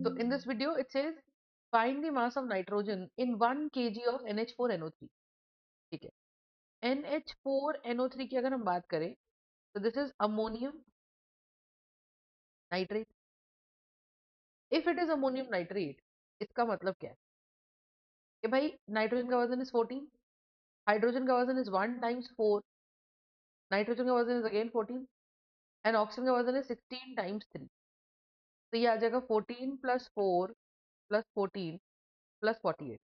So in this video, it says find the mass of nitrogen in 1 kg of NH4NO3. ठीक है, NH4NO3 की अगर हम बात करें तो this is ammonium nitrate. If it is ammonium nitrate, इसका मतलब क्या है कि भाई नाइट्रोजन का वजन इज 14, हाइड्रोजन का वजन इज 1 टाइम्स 4, नाइट्रोजन का वजन इज अगेन 14 एंड ऑक्सीजन का वजन इज 16 टाइम्स 3. तो ये आ जाएगा 14 plus 4 plus 14 plus 48.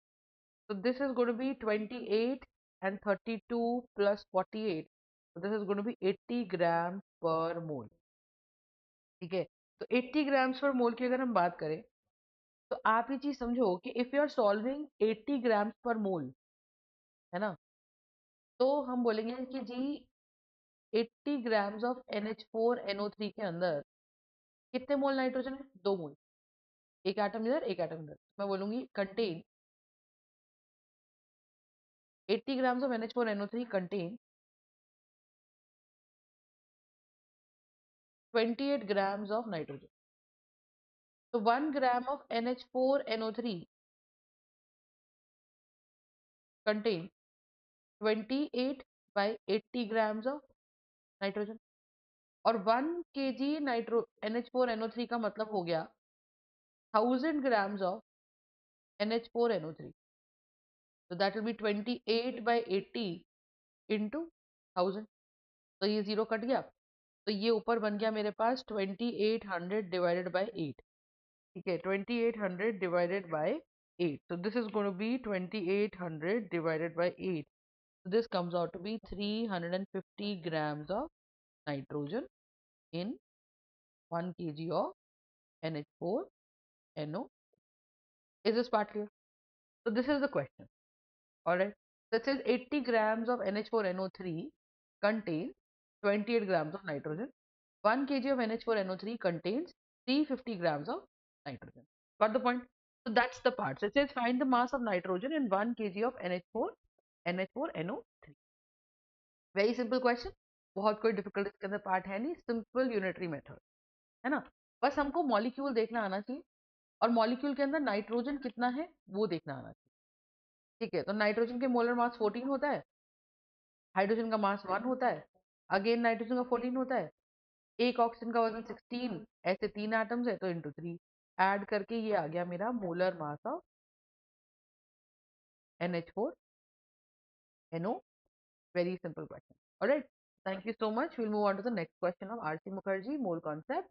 So this is going to be 28 and 32 plus 48. So this is going to be 80 grams per mole. ठीक है, तो 80 grams per mole की अगर हम बात करें तो आप ये चीज समझो कि if you are solving 80 grams per mole, है ना, तो हम बोलेंगे कि जी 80 grams of NH4NO3 के अंदर कितने मोल नाइट्रोजन है? 2 मोल. एक एटम इधर एक एटम इधर. मैं बोलूंगी contain 80 grams of NH4NO3 contain 28 grams of nitrogen. So 1 gram of NH4NO3 contains 28 by 80 grams of nitrogen. और 1 kg नाइट्रो NH4NO3 का मतलब हो गया 1000 grams of NH4NO3. So that will be 28 by 80 into 1000. तो ये जीरो कट गया, तो ये ऊपर बन गया मेरे पास 2800 divided by 8. ठीक है, 2800 divided by 8. So this is going to be 2800 divided by 8. So this comes out to be 350 grams of nitrogen in 1 kg of NH4NO. Is this part clear? So this is the question. Alright. That says 80 grams of NH4NO3 contains 28 grams of nitrogen. 1 kg of NH4NO3 contains 350 grams of nitrogen. Got the point? So that's the part. So it says find the mass of nitrogen in 1 kg of NH4NO3. Very simple question. बहुत कोई difficult इसके अंदर part है नहीं. Simple unitary method है ना. बस हमको मॉलिक्यूल देखना आना चाहिए और मॉलिक्यूल के अंदर नाइट्रोजन कितना है वो देखना आना चाहिए. ठीक है, तो नाइट्रोजन के मोलर मास 14 होता है, हाइड्रोजन का मास 1 होता है, अगेन नाइट्रोजन का 14 होता है, एक ऑक्सीजन का वजन 16, ऐसे 3 एटम्स है तो इंटू 3 ऐड करके ये आ गया मेरा molar mass of NH4NO. Very simple question. Alright. Thank you so much. We'll move on to the next question of R.C. Mukherjee, mole concept.